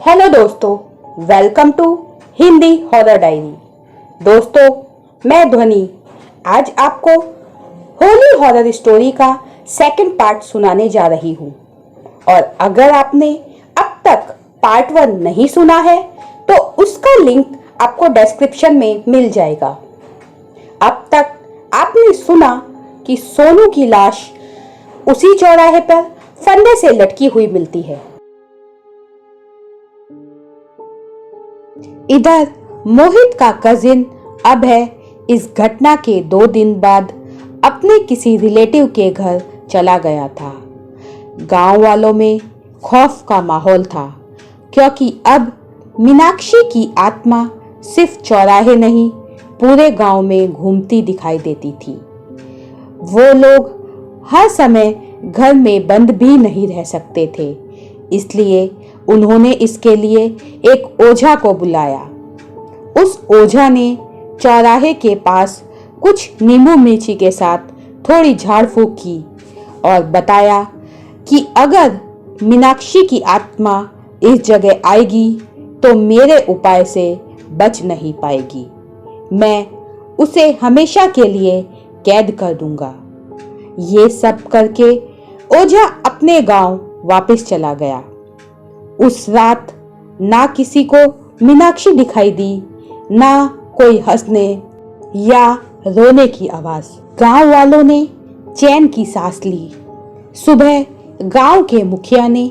Hello दोस्तों, welcome to Hindi horror diary. दोस्तों, मैं ध्वनि आज आपको होली हॉरर स्टोरी का सेकंड पार्ट सुनाने जा रही हूँ। और अगर आपने अब तक पार्ट 1 नहीं सुना है तो उसका लिंक आपको डिस्क्रिप्शन में मिल जाएगा। अब तक आपने सुना कि सोनू की लाश उसी चौराहे पर फंदे से लटकी हुई मिलती है। इधर मोहित का कजिन अभय इस घटना के 2 दिन बाद अपने किसी रिलेटिव के घर चला गया था। गांव वालों में खौफ का माहौल था, क्योंकि अब मीनाक्षी की आत्मा सिर्फ चौराहे नहीं पूरे गांव में घूमती दिखाई देती थी। वो लोग हर समय घर में बंद भी नहीं रह सकते थे, इसलिए उन्होंने इसके लिए एक ओझा को बुलाया। उस ओझा ने चौराहे के पास कुछ नींबू मिर्ची के साथ थोड़ी झाड़ फूक की और बताया कि अगर मीनाक्षी की आत्मा इस जगह आएगी तो मेरे उपाय से बच नहीं पाएगी। मैं उसे हमेशा के लिए कैद कर दूंगा। ये सब करके ओझा अपने गांव वापस चला गया। उस रात ना किसी को मीनाक्षी दिखाई दी, ना कोई हंसने या रोने की आवाज। गांव वालों ने चैन की सांस ली। सुबह गांव के मुखिया ने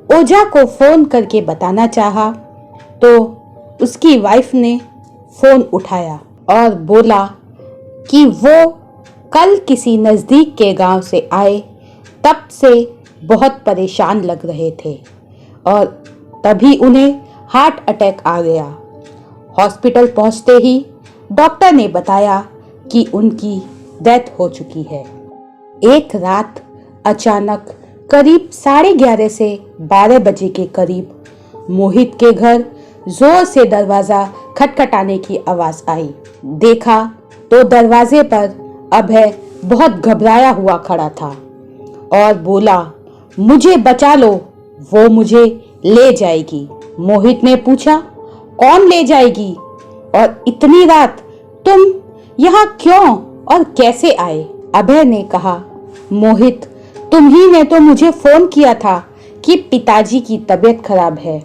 ओझा को फोन करके बताना चाहा तो उसकी वाइफ ने फोन उठाया और बोला कि वो कल किसी नजदीक के गांव से आए, तब से बहुत परेशान लग रहे थे और तभी उन्हें हार्ट अटैक आ गया। हॉस्पिटल पहुंचते ही डॉक्टर ने बताया कि उनकी डेथ हो चुकी है। एक रात अचानक करीब 11:30 से 12 बजे के करीब मोहित के घर जोर से दरवाजा खटखटाने की आवाज आई। देखा तो दरवाजे पर अभय बहुत घबराया हुआ खड़ा था और बोला, मुझे बचा लो, वो मुझे ले जाएगी। मोहित ने पूछा, कौन ले जाएगी और इतनी रात तुम यहाँ क्यों और कैसे आए? अभय ने कहा, मोहित, तुम ही ने तो मुझे फोन किया था कि पिताजी की तबीयत खराब है,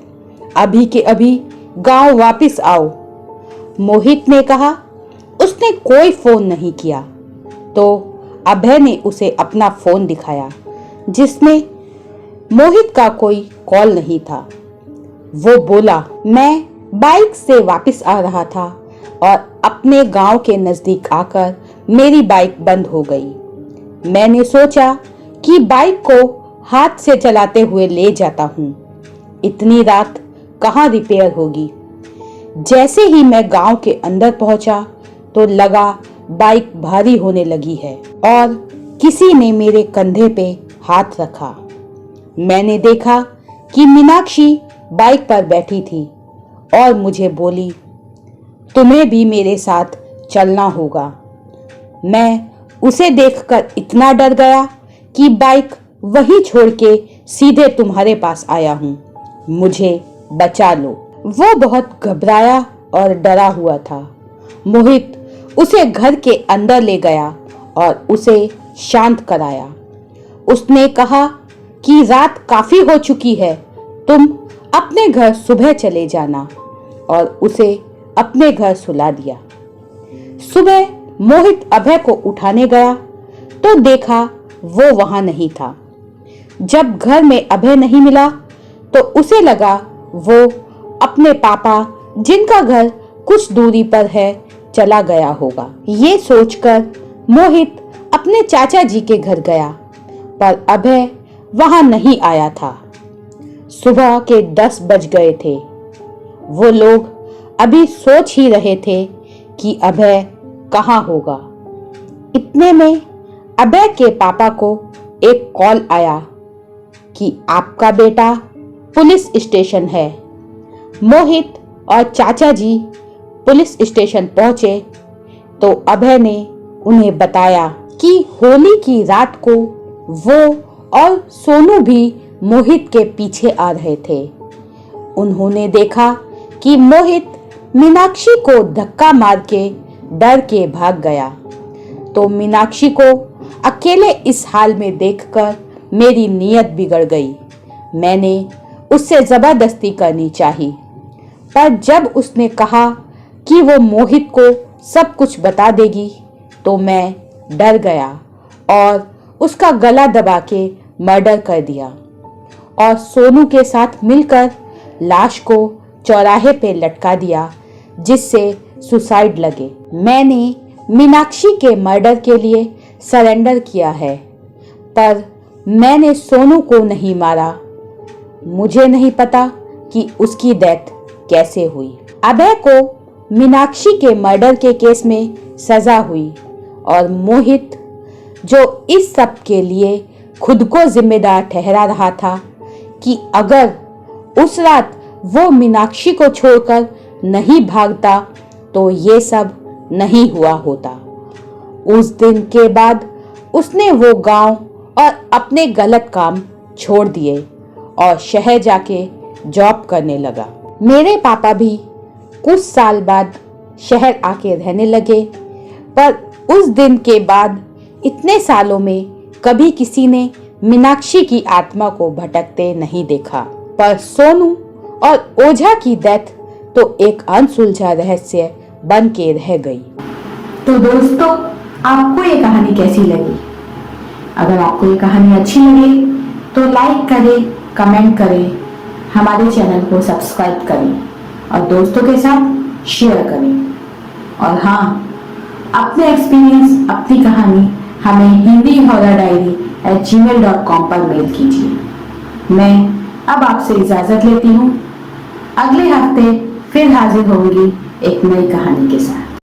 अभी के अभी गांव वापस आओ। मोहित ने कहा, उसने कोई फोन नहीं किया। तो अभय ने उसे अपना फोन दिखाया जिसमें मोहित का कोई कॉल नहीं था। वो बोला, मैं बाइक से वापस आ रहा था और अपने गांव के नजदीक आकर मेरी बाइक बंद हो गई। मैंने सोचा कि बाइक को हाथ से चलाते हुए ले जाता हूँ, इतनी रात कहाँ रिपेयर होगी। जैसे ही मैं गांव के अंदर पहुंचा तो लगा बाइक भारी होने लगी है और किसी ने मेरे कंधे पे हाथ रखा। मैंने देखा कि मीनाक्षी बाइक पर बैठी थी और मुझे बोली, तुम्हें भी मेरे साथ चलना होगा। मैं उसे देखकर इतना डर गया कि बाइक वहीं छोड़ के सीधे तुम्हारे पास आया हूँ, मुझे बचा लो। वो बहुत घबराया और डरा हुआ था। मोहित उसे घर के अंदर ले गया और उसे शांत कराया। उसने कहा कि रात काफी हो चुकी है, तुम अपने घर सुबह चले जाना, और उसे अपने घर सुला दिया। सुबह मोहित अभय को उठाने गया तो देखा वो वहां नहीं था। जब घर में अभय नहीं मिला तो उसे लगा वो अपने पापा, जिनका घर कुछ दूरी पर है, चला गया होगा। ये सोचकर मोहित अपने चाचा जी के घर गया, पर अभय वहां नहीं आया था। सुबह के 10 बज गए थे। वो लोग अभी सोच ही रहे थे कि अभय कहाँ होगा। इतने में अभय के पापा को एक कॉल आया कि आपका बेटा पुलिस स्टेशन है। मोहित और चाचा जी पुलिस स्टेशन पहुंचे तो अभय ने उन्हें बताया कि होली की रात को वो और सोनू भी मोहित के पीछे आ रहे थे। उन्होंने देखा कि मोहित मीनाक्षी को धक्का मार के डर के भाग गया। तो मीनाक्षी को अकेले इस हाल में देखकर मेरी नीयत बिगड़ गई। मैंने उससे जबरदस्ती करनी चाही, पर जब उसने कहा कि वो मोहित को सब कुछ बता देगी तो मैं डर गया और उसका गला दबा के मर्डर कर दिया और सोनू के साथ मिलकर लाश को चौराहे पे लटका दिया, जिससे सुसाइड लगे। मैंने मीनाक्षी के मर्डर के लिए सरेंडर किया है, पर मैंने सोनू को नहीं मारा। मुझे नहीं पता कि उसकी डेथ कैसे हुई। अभय को मीनाक्षी के मर्डर के केस में सजा हुई और मोहित, जो इस सब के लिए खुद को जिम्मेदार ठहरा रहा था कि अगर उस रात वो मीनाक्षी को छोड़कर नहीं भागता तो ये सब नहीं हुआ होता। उस दिन के बाद उसने वो गांव और अपने गलत काम छोड़ दिए और शहर जाके जॉब करने लगा। मेरे पापा भी कुछ साल बाद शहर आके रहने लगे, पर उस दिन के बाद इतने सालों में कभी किसी ने मीनाक्षी की आत्मा को भटकते नहीं देखा। पर सोनू और ओझा की डेथ तो एक अनसुलझा रहस्य बन के रह गई। तो दोस्तों, आपको ये कहानी कैसी लगी? अगर आपको ये कहानी अच्छी लगी तो लाइक करें, कमेंट करें, हमारे चैनल को सब्सक्राइब करें और दोस्तों के साथ शेयर करें। और हाँ, अपने एक्सपीरियंस, अपनी कहानी हमें hindihorrordiary@gmail.com पर मेल कीजिए। मैं अब आपसे इजाजत लेती हूँ। अगले हफ्ते फिर हाजिर होंगी एक नई कहानी के साथ।